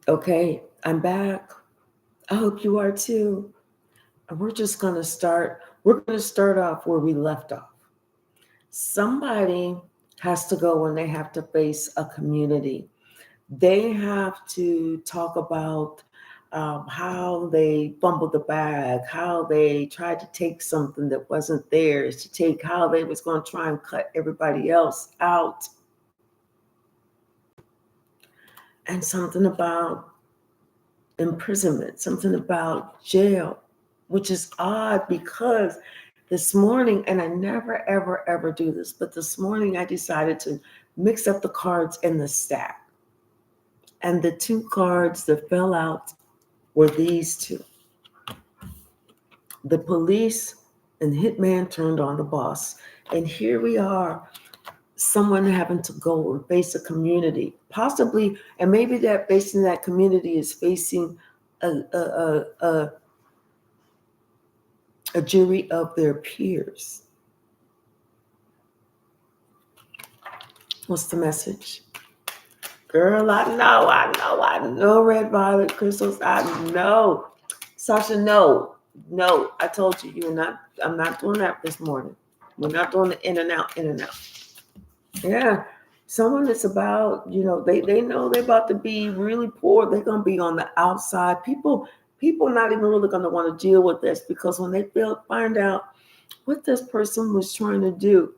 Okay, I'm back. I hope you are too. And we're going to start off where we left off. Somebody has to go when they have to face a community. They have to talk about how they fumbled the bag, how they tried to take something that wasn't theirs to take, how they was going to try and cut everybody else out, and something about imprisonment, something about jail, which is odd because this morning, and I never, ever, ever do this, but this morning I decided to mix up the cards in the stack. And the two cards that fell out were these two. The police and hitman turned on the boss. And here we are, someone having to go and face a community, possibly, and maybe that facing that community is facing a, a, a, a, a jury of their peers. What's the message? Girl, I know, red, violet, crystals, I know. Sasha, no, I told you, I'm not doing that this morning. We're not doing the in and out, in and out. Yeah. Someone that's about, they know they're about to be really poor. They're going to be on the outside. People not even really going to want to deal with this because when they find out what this person was trying to do,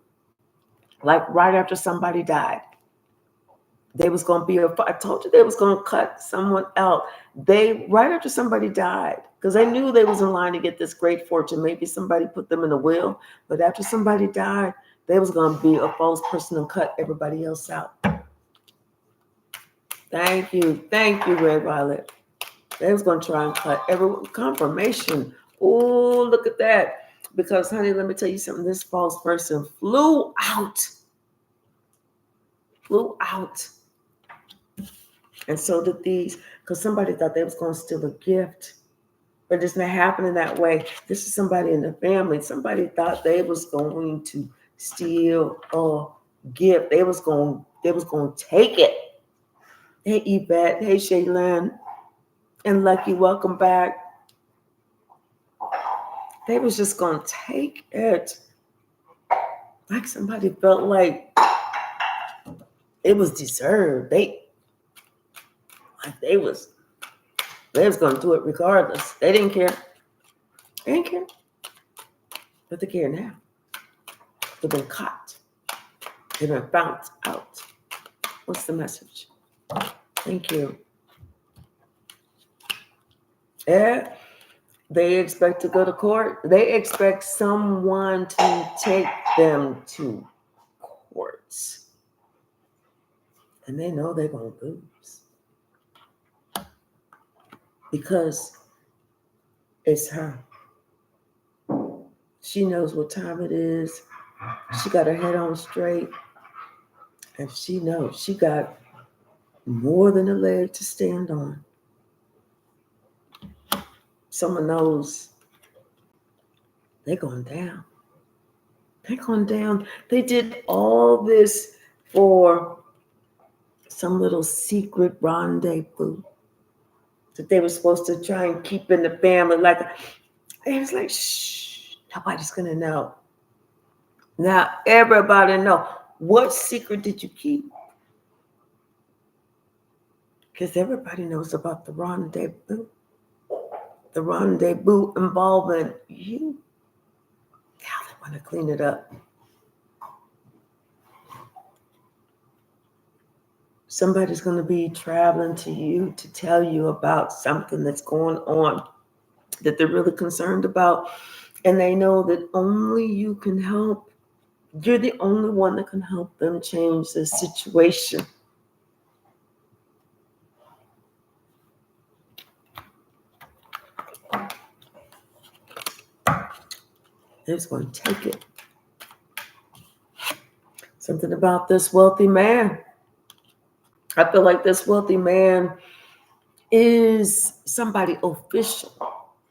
like right after somebody died, they was going to I told you they was going to cut someone out. They, right after somebody died, because they knew they was in line to get this great fortune. Maybe somebody put them in the will, but after somebody died, they was going to be a false person and cut everybody else out. Thank you, Red Violet. They was going to try and cut everyone. Confirmation. Oh, look at that. Because, honey, let me tell you something. This false person flew out. And so did these, because somebody thought they was going to steal a gift. But it's not happening that way. This is somebody in the family. Somebody thought they was going to steal a gift. They was going to take it. Hey, Yvette. Hey, Shaylin. And Lucky, welcome back. They was just going to take it. Like somebody felt like it was deserved. They was going to do it regardless. They didn't care. But they care now. They've been caught. They've been found out. What's the message? Thank you. Yeah, they expect to go to court. They expect someone to take them to courts. And they know they're going to lose. Because it's her. She knows what time it is. She got her head on straight. And she knows she got more than a leg to stand on. Someone knows they're going down. They did all this for some little secret rendezvous that they were supposed to try and keep in the family. Like, it was like, shh, nobody's going to know. Now everybody know. What secret did you keep? Because everybody knows about the rendezvous. The rendezvous involving you. Now they want to clean it up. Somebody's going to be traveling to you to tell you about something that's going on that they're really concerned about. And they know that only you can help. You're the only one that can help them change the situation. They're just going to take it. Something about this wealthy man. I feel like this wealthy man is somebody official,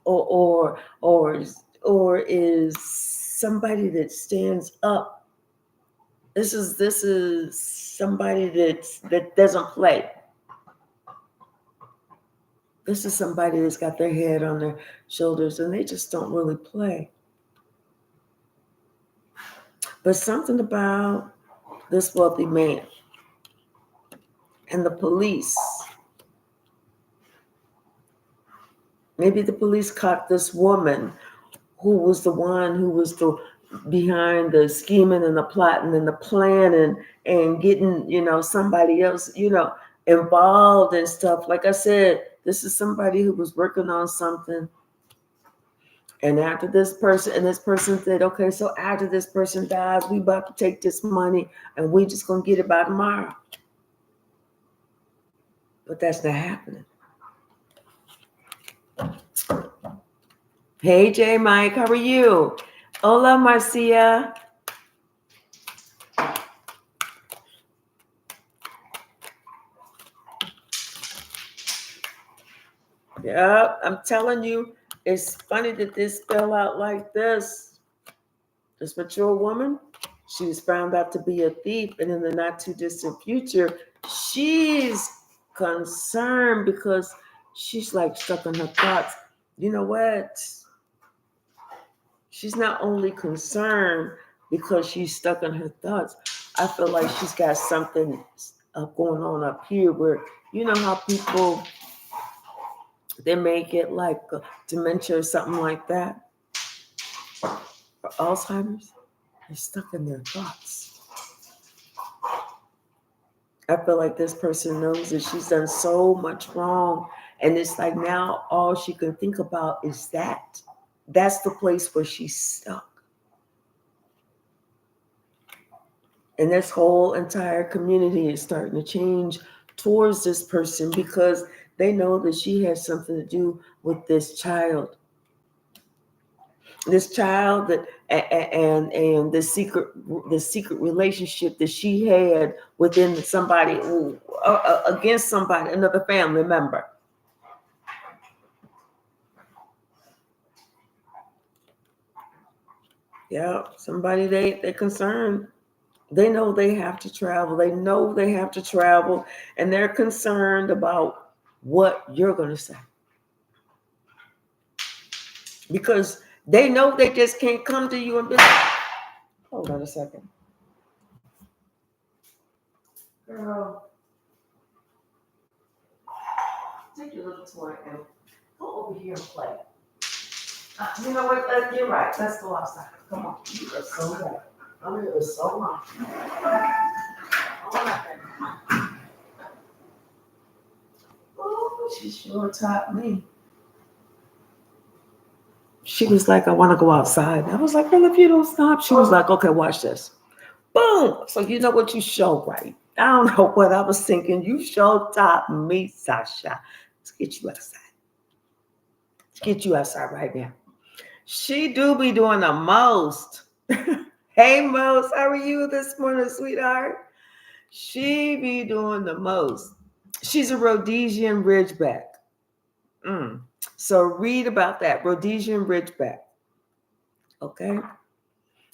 or is somebody that stands up. This is somebody that doesn't play. This is somebody that's got their head on their shoulders and they just don't really play. But something about this wealthy man and the police. Maybe the police caught this woman who was the one who was behind the scheming and the plotting and the planning and getting, somebody else, involved and stuff. Like I said, this is somebody who was working on something. And after this person said, okay, so after this person dies, we about to take this money and we just gonna get it by tomorrow. But that's not happening. Hey, J. Mike, how are you? Hola, Marcia. Yeah, I'm telling you, it's funny that this fell out like this. This mature woman, she was found out to be a thief, and in the not too distant future, she's concerned because she's like stuck in her thoughts. You know what? She's not only concerned because she's stuck in her thoughts. I feel like she's got something going on up here where, you know how people, they may get like dementia or something like that, or Alzheimer's. They're stuck in their thoughts. I feel like this person knows that she's done so much wrong. And it's like now all she can think about is that. That's the place where she's stuck. And this whole entire community is starting to change towards this person because they know that she has something to do with this child. This child that and the secret relationship that she had within somebody against somebody, another family member. Yeah, somebody they're concerned. They know they have to travel. They know they have to travel, and they're concerned about what you're going to say. Because they know they just can't come to you and be like, hold on a second. Girl, take your little toy and go over here and play. You know what? You're right. Let's go outside. Come on. You are so right. I'm here so long. Oh, she sure taught me. She was like, I want to go outside. I was like, well, if you don't stop. She was like, okay, watch this. Boom. So you know what? You show right. I don't know what I was thinking. You show taught me, Sasha. Let's get you outside. Let's get you outside right now. She do be doing the most. Hey, Mose, how are you this morning, sweetheart? She be doing the most. She's a Rhodesian Ridgeback. So read about that, Rhodesian Ridgeback. Okay.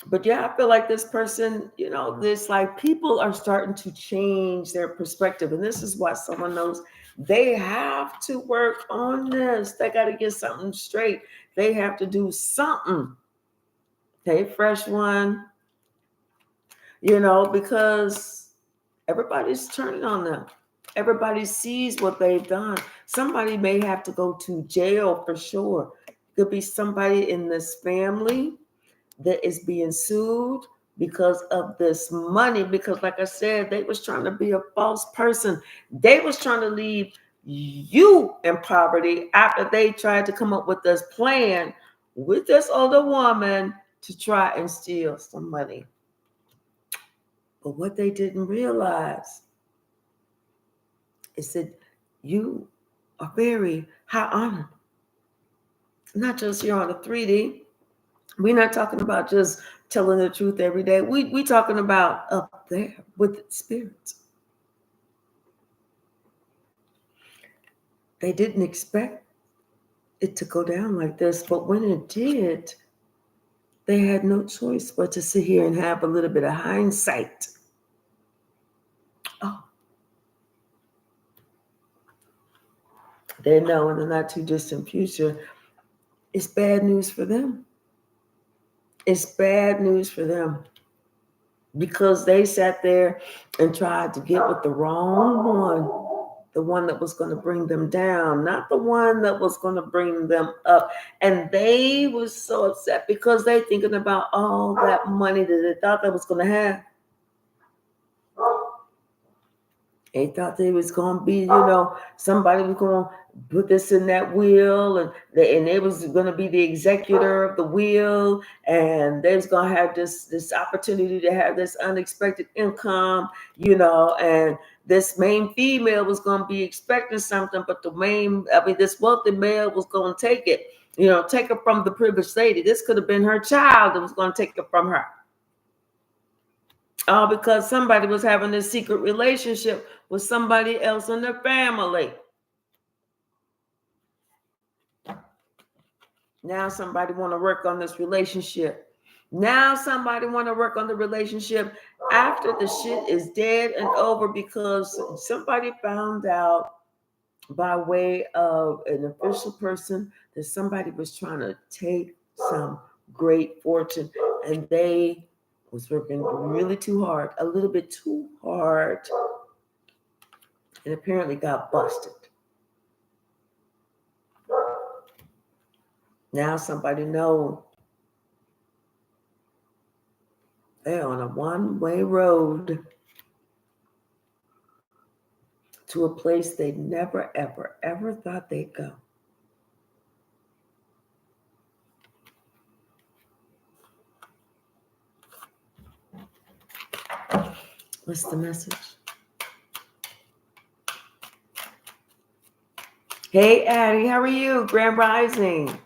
But yeah, I feel like this person, this like people are starting to change their perspective. And this is why someone knows they have to work on this. They got to get something straight. They have to do something. Hey, fresh one, because everybody's turning on them. Everybody sees what they've done. Somebody may have to go to jail for sure. Could be somebody in this family that is being sued because of this money. Because like I said, they was trying to be a false person. They was trying to leave you in poverty after they tried to come up with this plan with this older woman to try and steal some money. But what they didn't realize is that you are very high honored. Not just here on the 3D. We're not talking about just telling the truth every day. We talking about up there with spirits. They didn't expect it to go down like this, but when it did, they had no choice but to sit here and have a little bit of hindsight. Oh. they know in the not too distant future, it's bad news for them. It's bad news for them because they sat there and tried to get with the wrong one, the one that was going to bring them down, not the one that was going to bring them up. And they were so upset because they thinking about all that money that they thought they was going to have. They thought they was going to be, somebody was going to put this in that will, and they was going to be the executor of the will, and they was going to have this opportunity to have this unexpected income, and this main female was going to be expecting something, but this wealthy male was going to take it, take it from the privileged lady. This could have been her child that was going to take it from her. All because somebody was having a secret relationship with somebody else in their family. Now somebody want to work on this relationship. Now somebody want to work on the relationship after the shit is dead and over because somebody found out by way of an official person that somebody was trying to take some great fortune, and they was working really too hard, a little bit too hard, and apparently got busted. Now somebody know they're on a one-way road to a place they never, ever, ever thought they'd go. What's the message? Hey, Addie, how are you? Grand Rising.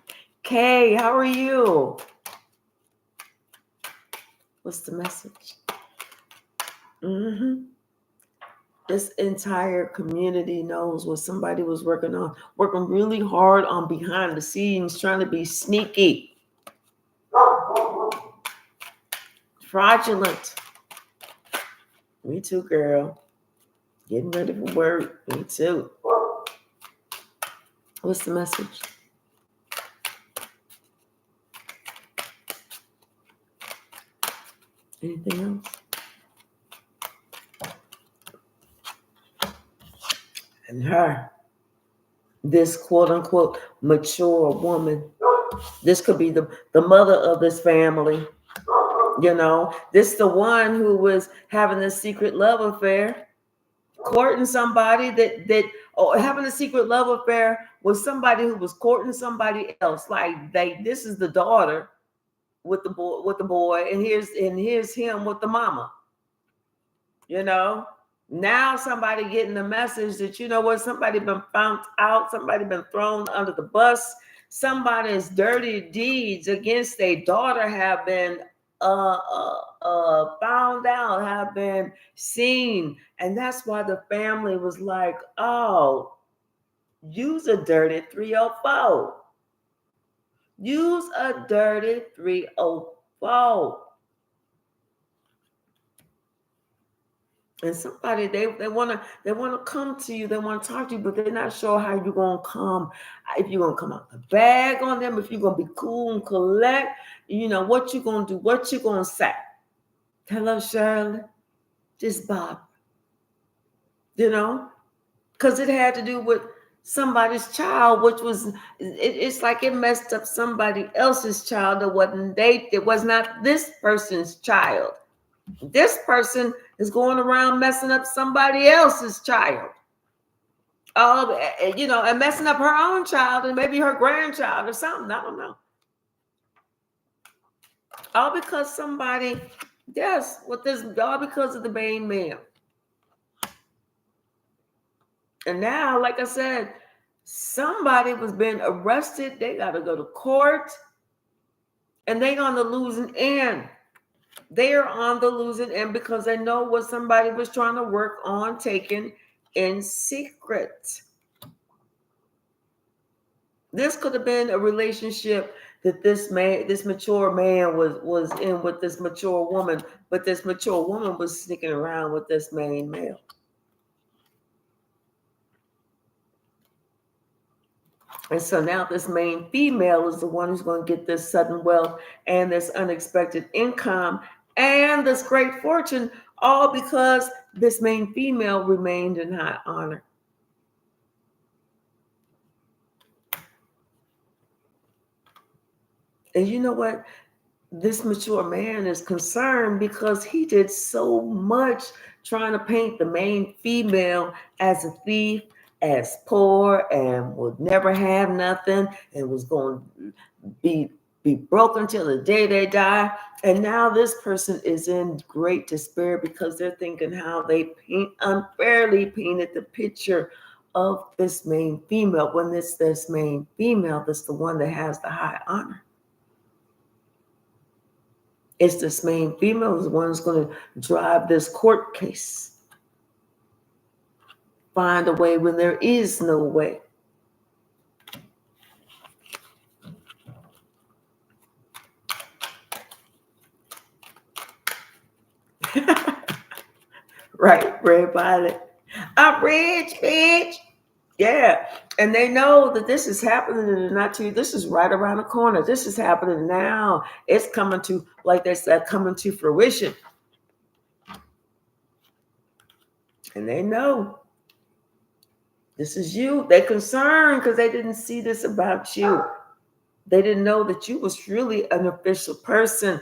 Kay, how are you? What's the message? This entire community knows what somebody was working on, working really hard on behind the scenes, trying to be sneaky, fraudulent. Me too, girl. Getting ready for work. Me too. What's the message? Anything else? And her, this quote unquote mature woman, this could be the mother of this family. This the one who was having a secret love affair, courting somebody or having a secret love affair with somebody who was courting somebody else. Like this is the daughter with the boy, and here's him with the mama. Now somebody getting the message that somebody been found out, somebody been thrown under the bus, somebody's dirty deeds against their daughter have been found out, have been seen, and that's why the family was like, "Oh, use a dirty 304. Use a dirty 304." And somebody they want to come to you, they want to talk to you, but they're not sure how you're gonna come. If you're gonna come out the bag on them, if you're gonna be cool and collect, what you gonna do, what you gonna say. Hello, Shirley. Just Bob. Because it had to do with somebody's child, which was it's like it messed up somebody else's child it was not this person's child. This person is going around messing up somebody else's child. And messing up her own child and maybe her grandchild or something. I don't know. All because somebody, all because of the main man. And now, like I said, somebody was being arrested. They got to go to court. And they're on the losing end. They're on the losing end because they know what somebody was trying to work on taking in secret. This could have been a relationship that this mature man was in with this mature woman, but this mature woman was sneaking around with this main male. And so now this main female is the one who's going to get this sudden wealth and this unexpected income and this great fortune, all because this main female remained in high honor. And you know what? This mature man is concerned because he did so much trying to paint the main female as a thief, as poor, and would never have nothing, and was going to be broke until the day they die. And now this person is in great despair because they're thinking how they unfairly painted the picture of this main female, when it's this main female that's the one that has the high honor. It's this main female is the one who's going to drive this court case. Find a way when there is no way. Right, Red Violet. I'm rich, bitch. Yeah. And they know that this is happening and not to you. This is right around the corner. This is happening now. It's coming to, like they said, coming to fruition. And they know this is you. They're concerned because they didn't see this about you. They didn't know that you was really an official person.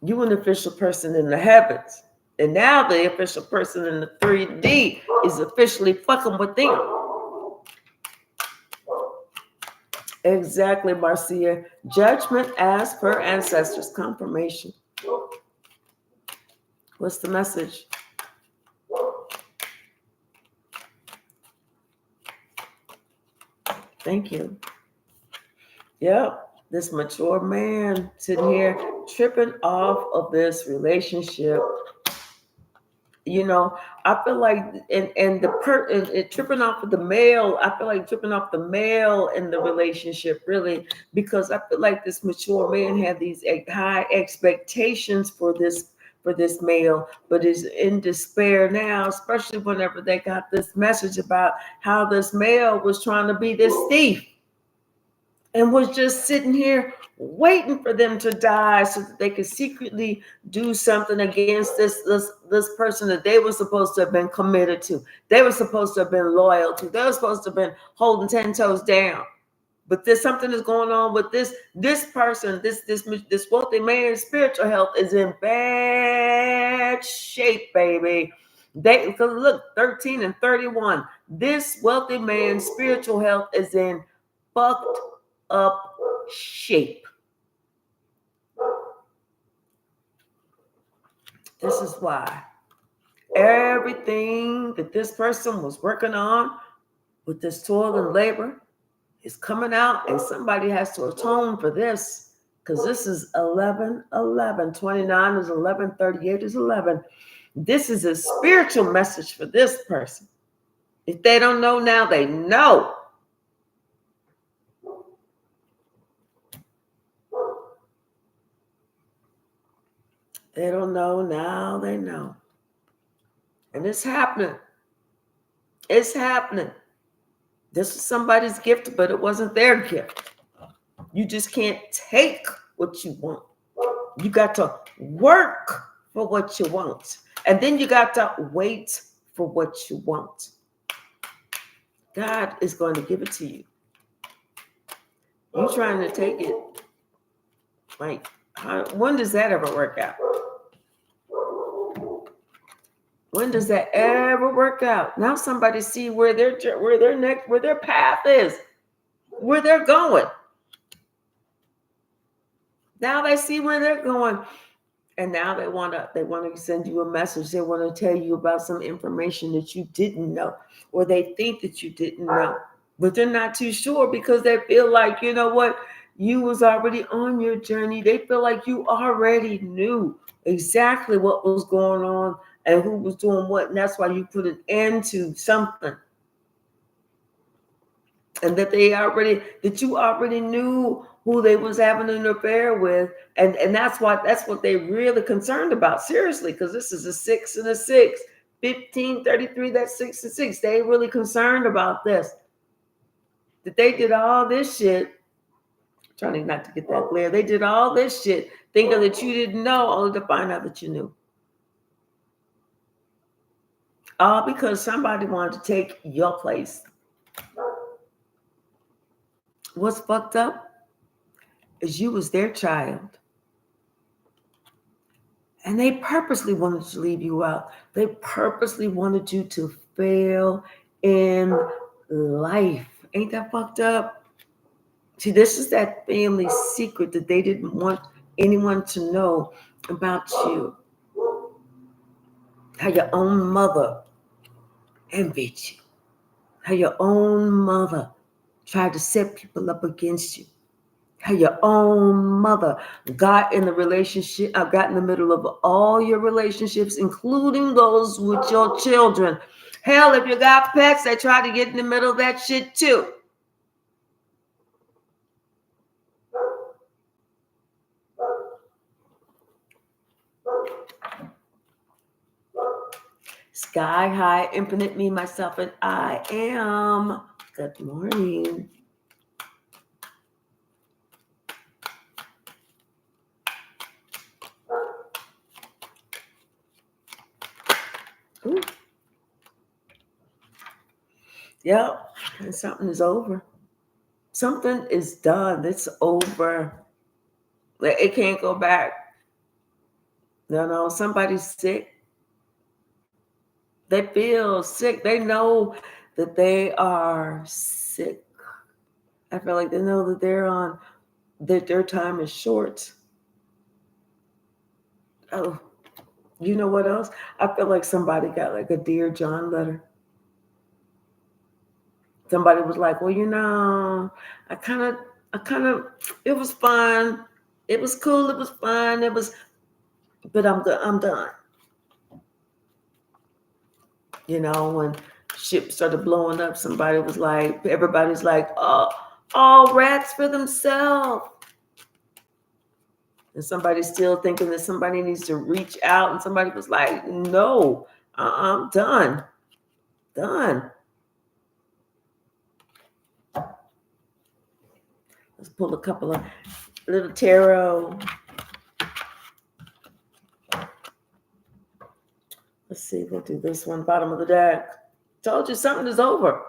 You were an official person in the heavens. And now the official person in the 3D is officially fucking with them. Exactly, Marcia. Judgment as per ancestors. Confirmation. What's the message? Thank you. Yep. This mature man sitting here tripping off of this relationship. You know, I feel like, and tripping off of the male, I feel like tripping off the male in the relationship, really, because I feel like this mature man had these high expectations for this male, but is in despair now, especially whenever they got this message about how this male was trying to be this thief and was just sitting here waiting for them to die so that they could secretly do something against this person that they were supposed to have been committed to. They were supposed to have been loyal to. They were supposed to have been holding 10 toes down. But there's something that's going on with this person, this wealthy man's spiritual health is in bad shape, baby. Because look, 13 and 31, this wealthy man's spiritual health is in fucked up shape. This is why everything that this person was working on with this toil and labor is coming out, and somebody has to atone for this, because this is 11, 11, 29 is 11, 38 is 11. This is a spiritual message for this person. If they don't know now, they know. They don't know now, they know. And it's happening. It's happening. This was somebody's gift, but it wasn't their gift. You just can't take what you want. You got to work for what you want. And then you got to wait for what you want. God is going to give it to you. You trying to take it. Like, when does that ever work out? When does that ever work out? Now somebody see where their path is, where they're going. Now they see where they're going, and now they want to send you a message. They want to tell you about some information that you didn't know, or they think that you didn't know, but they're not too sure because they feel like, you know what, you was already on your journey. They feel like you already knew exactly what was going on and who was doing what, and that's why you put an end to something. And that you already knew who they was having an affair with. And that's what they really concerned about, seriously, because this is a 6 and a 6. 15, 33, that's 6 and 6. They really concerned about this. that they did all this shit, trying not to get that glare. They did all this shit thinking that you didn't know, only to find out that you knew. All because somebody wanted to take your place. What's fucked up is you was their child. And they purposely wanted to leave you out. They purposely wanted you to fail in life. Ain't that fucked up? See, this is that family secret that they didn't want anyone to know about you. How your own mother envied you. How your own mother tried to set people up against you. How your own mother got in the relationship, got in the middle of all your relationships, including those with your children. Hell, if you got pets, they try to get in the middle of that shit too. Sky high, infinite me, myself, and I am. Good morning. Ooh. Yep, and something is over. Something is done. It's over. It can't go back. No, somebody's sick. They feel sick. They know that they are sick. I feel like they know that that their time is short. Oh, you know what else? I feel like somebody got like a Dear John letter. Somebody was like, well, I kind of, it was fun. It was cool. It was fun. But I'm done. When shit started blowing up, everybody's like, oh, all rats for themselves. And somebody's still thinking that somebody needs to reach out. And somebody was like, no, I'm done. Done. Let's pull a couple of little tarot. Let's see, we'll do this one, bottom of the deck. Told you something is over.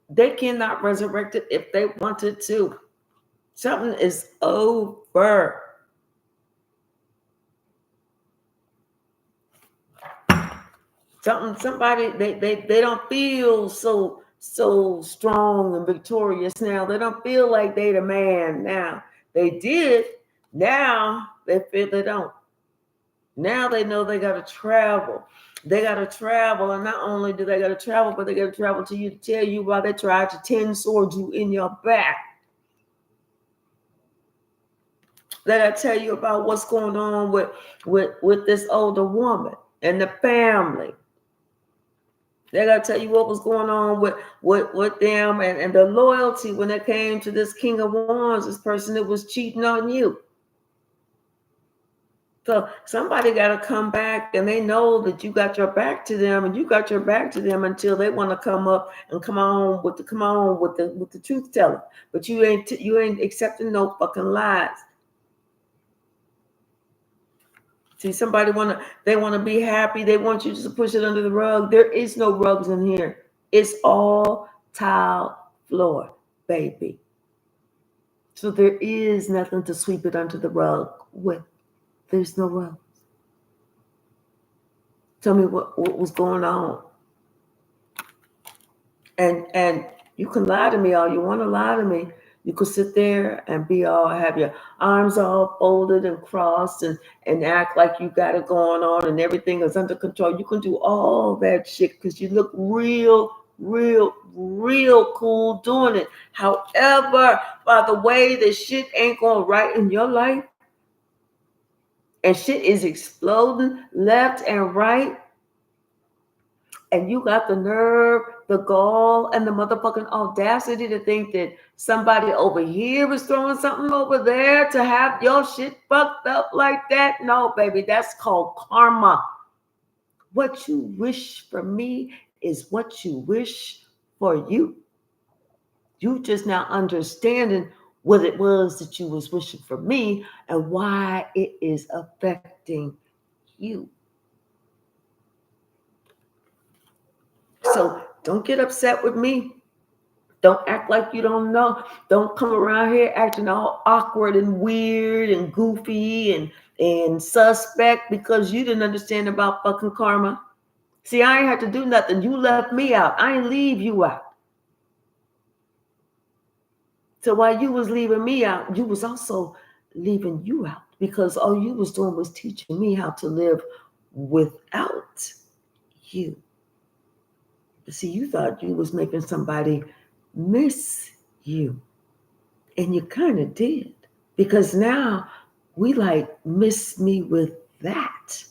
They cannot resurrect it if they wanted to. Something is over. Somebody, they don't feel so strong and victorious now. They don't feel like they the man now. They did. Now they feel they don't. Now they know they got to travel. They got to travel, and not only do they got to travel, but they got to travel to you to tell you why they tried to 10 sword you in your back. They got to tell you about what's going on with this older woman and the family. They got to tell you what was going on with them and the loyalty when it came to this King of Wands, this person that was cheating on you. So somebody got to come back, and they know that you got your back to them, and you got your back to them until they want to come up and come on with the truth telling. But you ain't accepting no fucking lies. See, they want to be happy. They want you to push it under the rug. There is no rugs in here. It's all tile floor, baby. So there is nothing to sweep it under the rug with. There's no rug. Tell me what was going on. And you can lie to me all you want to lie to me. You could sit there and have your arms all folded and crossed and act like you got it going on and everything is under control. You can do all that shit because you look real cool doing it. However, by the way, the shit ain't going right in your life, and shit is exploding left and right, and you got the nerve, the gall, and the motherfucking audacity to think that somebody over here is throwing something over there to have your shit fucked up like that. No, baby, that's called karma. What you wish for me is what you wish for you. You just now understanding what it was that you was wishing for me and why it is affecting you. So don't get upset with me. Don't act like you don't know. Don't come around here acting all awkward and weird and goofy and suspect because you didn't understand about fucking karma. See, I ain't had to do nothing. You left me out. I ain't leave you out. So while you was leaving me out, you was also leaving you out because all you was doing was teaching me how to live without you. See, you thought you was making somebody miss you. And you kind of did. Because now we like miss me with that.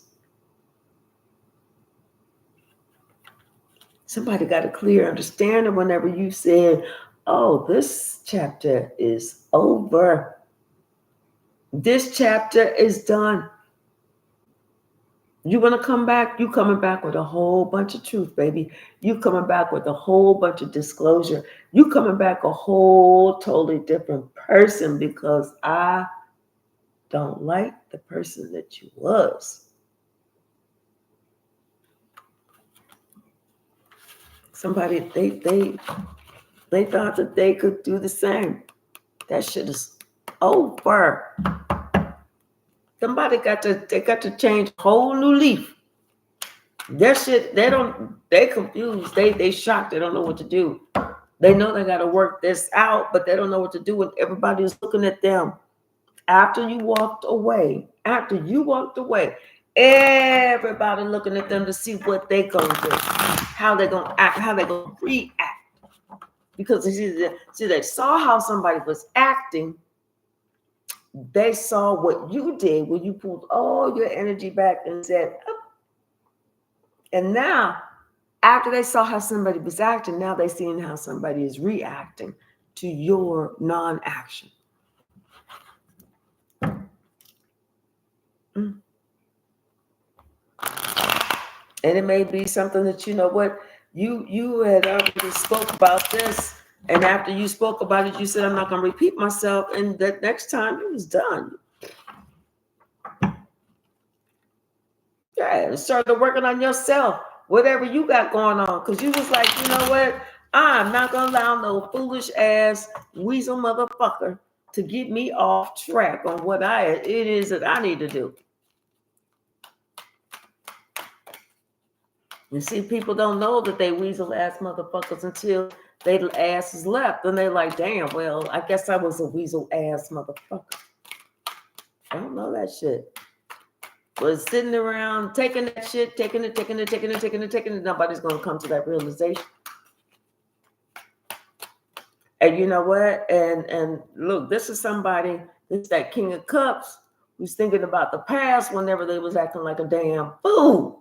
Somebody got a clear understanding whenever you said, oh, this chapter is over. This chapter is done. You want to come back? You coming back with a whole bunch of truth, baby. You coming back with a whole bunch of disclosure. You coming back a whole totally different person because I don't like the person that you was. Somebody, they thought that they could do the same. That shit is over. Somebody got to change a whole new leaf. Their shit, they confused. They shocked. They don't know what to do. They know they got to work this out, but they don't know what to do when everybody is looking at them. After you walked away, everybody looking at them to see what they gonna do, how they gonna act, how they gonna react. Because they saw how somebody was acting. They saw what you did when you pulled all your energy back and said, oh. And now, after they saw how somebody was acting, now they're seeing how somebody is reacting to your non-action. And it may be something that, you know what, you had already spoke about this. And after you spoke about it, you said, I'm not going to repeat myself. And that next time it was done. Yeah, started working on yourself, whatever you got going on. Because you was like, you know what? I'm not going to allow no foolish ass weasel motherfucker to get me off track on what it is that I need to do. You see, people don't know that they weasel ass motherfuckers until they ass is left. And they're like, damn, well, I guess I was a weasel ass motherfucker. I don't know that shit. Was sitting around taking that shit, taking it. Nobody's going to come to that realization. And you know what? And look, this is that King of Cups who's thinking about the past whenever they was acting like a damn fool.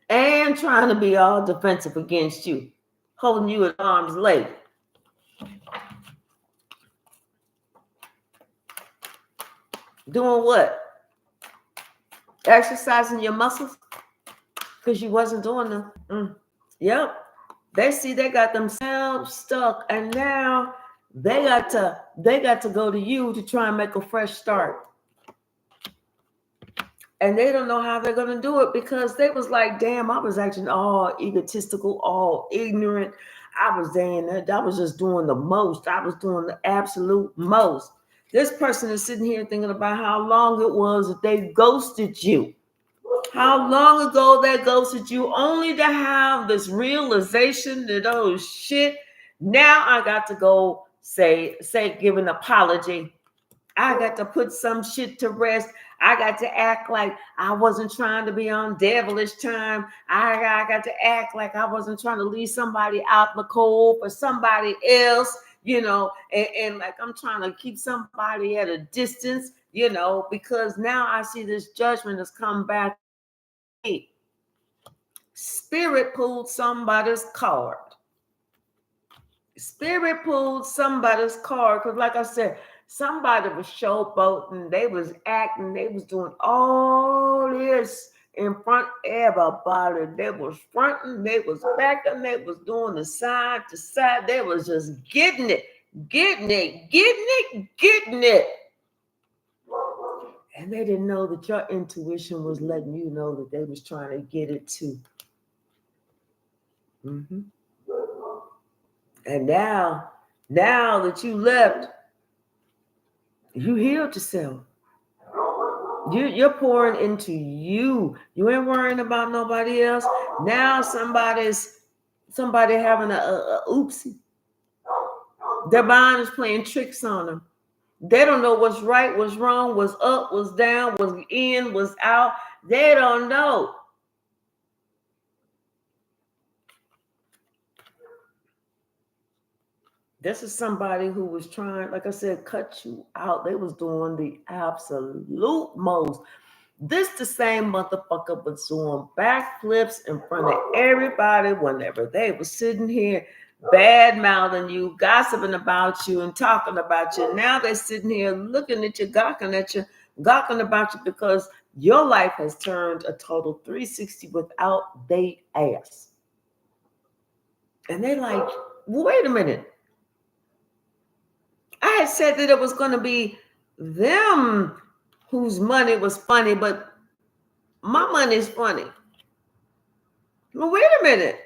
And trying to be all defensive against you, holding you at arm's length. Doing what? Exercising your muscles? Because you wasn't doing them. Yep. They see they got themselves stuck, and now they got to go to you to try and make a fresh start. And they don't know how they're going to do it because they was like, damn, I was acting all egotistical, all ignorant. I was saying that I was just doing the most. I was doing the absolute most. This person is sitting here thinking about how long it was that they ghosted you. How long ago they ghosted you, only to have this realization that, oh shit, now I got to go say give an apology. I got to put some shit to rest. I got to act like I wasn't trying to be on devilish time. I got to act like I wasn't trying to leave somebody out in the cold for somebody else, you know, and like I'm trying to keep somebody at a distance, you know, because now I see this judgment has come back. Spirit pulled somebody's card. Spirit pulled somebody's card because, like I said, somebody was showboating, they was acting, they was doing all this, in front of everybody. They was fronting, they was backing, they was doing the side to side. They was just getting it, getting it, getting it, getting it. And they didn't know that your intuition was letting you know that they was trying to get it too. Mm-hmm. And now that you left, you healed yourself. You're pouring into you. You ain't worrying about nobody else. Now somebody having a oopsie. Their mind is playing tricks on them. They don't know what's right, what's wrong, what's up, what's down, what's in, what's out. They don't know. This is somebody who was trying, like I said, cut you out. They was doing the absolute most. This the same motherfucker was doing backflips in front of everybody whenever they were sitting here bad mouthing you, gossiping about you, and talking about you. Now they're sitting here looking at you, gawking about you because your life has turned a total 360 without they ass. And they like, well, wait a minute. I had said that it was going to be them whose money was funny, but my money's funny. Well, wait a minute.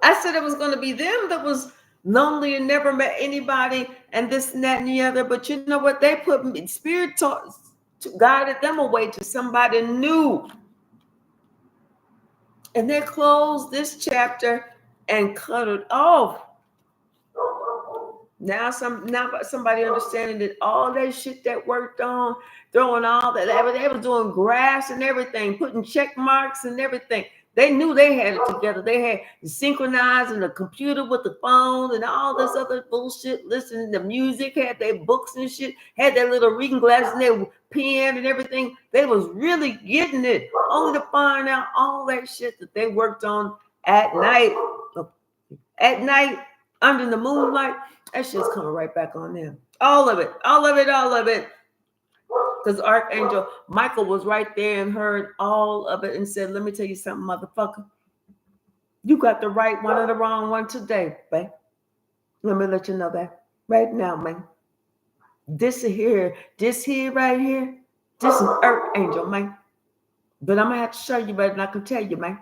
I said it was going to be them that was lonely and never met anybody and this and that and the other. But you know what? They put me, spirit guided them away to somebody new. And they closed this chapter and cut it off. Now somebody understanding that all that shit that worked on, throwing all that, they was doing graphs and everything, putting check marks and everything. They knew they had it together. They had synchronizing the computer with the phone and all this other bullshit, listening to music, had their books and shit, had their little reading glasses and their pen and everything. They was really getting it, only to find out all that shit that they worked on at night. Under the moonlight, that shit's coming right back on them. All of it. Because Archangel Michael was right there and heard all of it and said, let me tell you something, motherfucker. You got the right one or the wrong one today, babe. Let me let you know that right now, man. This here right here, this is Archangel, man. But I'm going to have to show you better than I can tell you, man.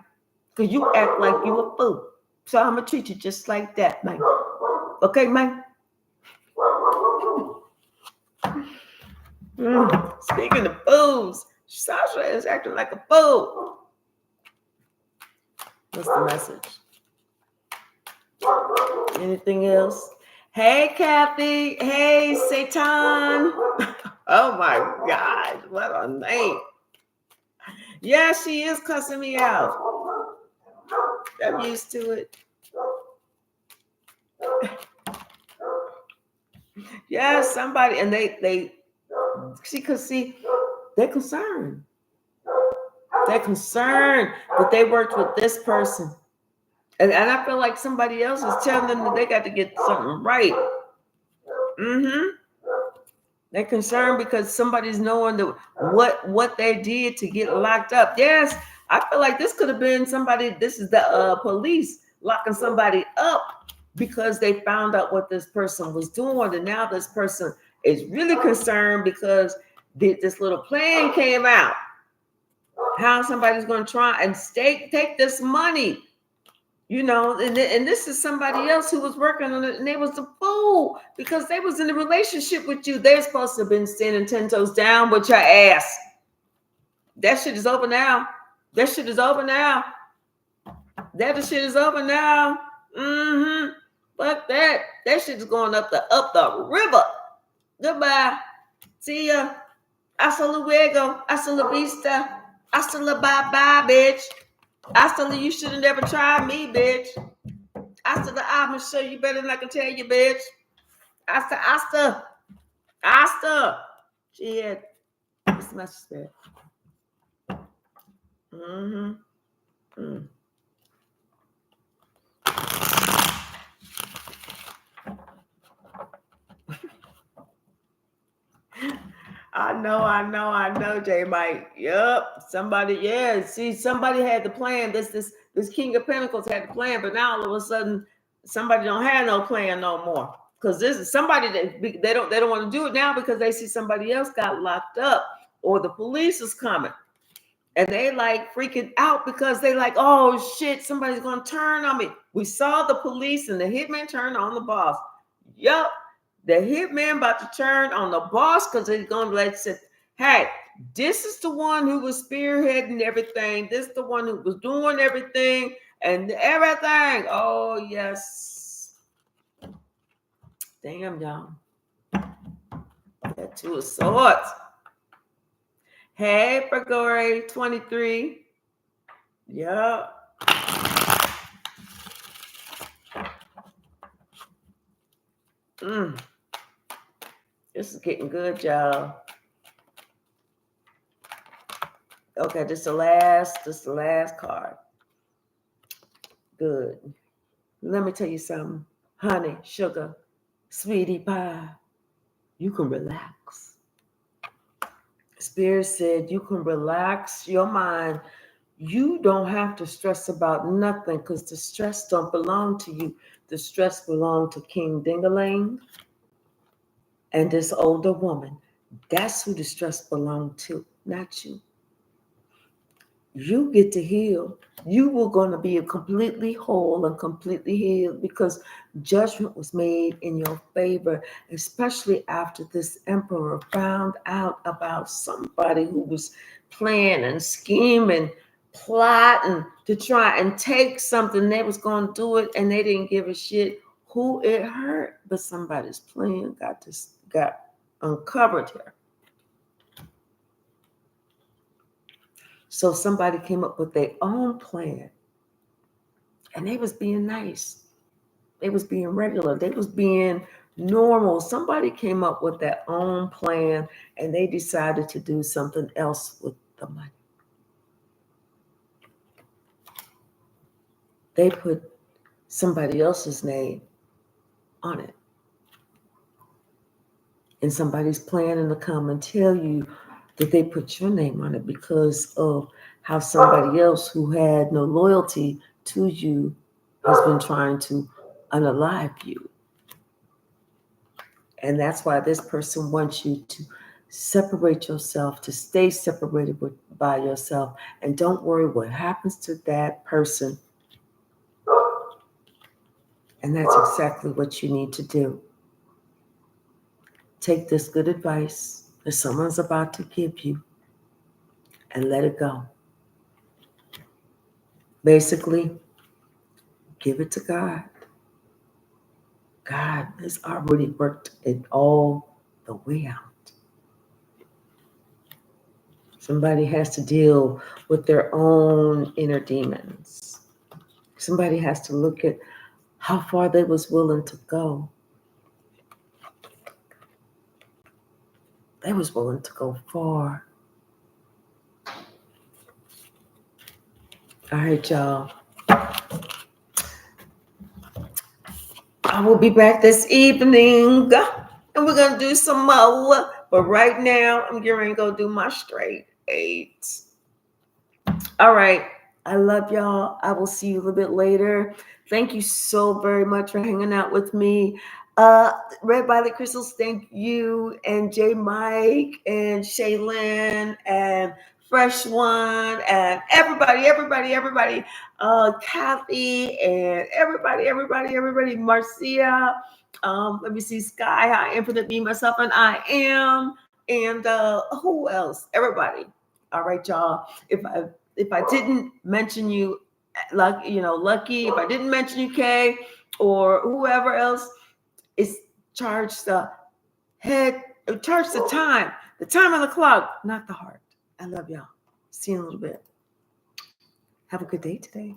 Because you act like you a fool. So I'm going to treat you just like that, man. Okay, man? Speaking of fools, Sasha is acting like a fool. What's the message? Anything else? Hey, Kathy. Hey, Satan. Oh, my God. What a name. Yeah, she is cussing me out. I'm used to it. Yeah, somebody, and they're concerned. They're concerned that they worked with this person. And I feel like somebody else is telling them that they got to get something right. They're concerned because somebody's knowing what they did to get locked up. Yes, I feel like this could have been somebody, this is the police locking somebody up because they found out what this person was doing. And now this person is really concerned because this little plan came out. How somebody's going to try and take this money. You know, and this is somebody else who was working on it, and they was the fool because they was in a relationship with you. They're supposed to have been standing 10 toes down with your ass. That shit is over now. That shit is over now. Fuck that. That shit is going up the river. Goodbye. See ya. Hasta luego. Hasta la vista. Hasta la bye-bye, bitch. Hasta la, you should have never tried me, bitch. Hasta the I'm gonna show you better than I can tell you, bitch. Hasta. She had this message there. I know, J Mike. Yup. Somebody, yeah. See, somebody had the plan. This King of Pentacles had the plan, but now all of a sudden, somebody don't have no plan no more. Because this is somebody that they don't want to do it now because they see somebody else got locked up or the police is coming. And they like freaking out because they like, oh shit, somebody's gonna turn on me. We saw the police and the hitman turn on the boss. Yup, the hitman about to turn on the boss because he's gonna like say, hey, this is the one who was spearheading everything. This is the one who was doing everything and everything. Oh yes. Damn y'all. That two of swords. Hey, February 23. Yup. This is getting good, y'all. Okay, this is the last card. Good. Let me tell you something. Honey, sugar, sweetie pie, you can relax. Spirit said you can relax your mind. You don't have to stress about nothing because the stress don't belong to you. The stress belongs to King Dingaling and this older woman. That's who the stress belonged to, not you. You get to heal. You were going to be completely whole and completely healed because judgment was made in your favor, especially after this emperor found out about somebody who was planning, scheming, plotting to try and take something. They was going to do it and they didn't give a shit who it hurt, but somebody's plan got uncovered here. So somebody came up with their own plan. And they was being nice. They was being regular. They was being normal. Somebody came up with their own plan and they decided to do something else with the money. They put somebody else's name on it. And somebody's planning to come and tell you that they put your name on it because of how somebody else who had no loyalty to you has been trying to unalive you. And that's why this person wants you to separate yourself, to stay separated by yourself. And don't worry what happens to that person. And that's exactly what you need to do. Take this good advice that someone's about to give you and let it go. Basically, give it to God. God has already worked it all the way out. Somebody has to deal with their own inner demons. Somebody has to look at how far they was willing to go. They was willing to go far. All right, y'all. I will be back this evening, and we're going to do some more. But right now, I'm getting ready to go do my straight 8. All right. I love y'all. I will see you a little bit later. Thank you so very much for hanging out with me. Red Violet Crystals, thank you. And J Mike and Shaylin and Fresh One and everybody. Kathy and everybody. Marcia. Let me see. Sky High, Infinite Me, Myself, and I Am. And who else? Everybody. All right, y'all. If I didn't mention you, Lucky, if I didn't mention you, Kay, or whoever else, it's charge the time on the clock, not the heart. I love y'all. See you in a little bit. Have a good day today.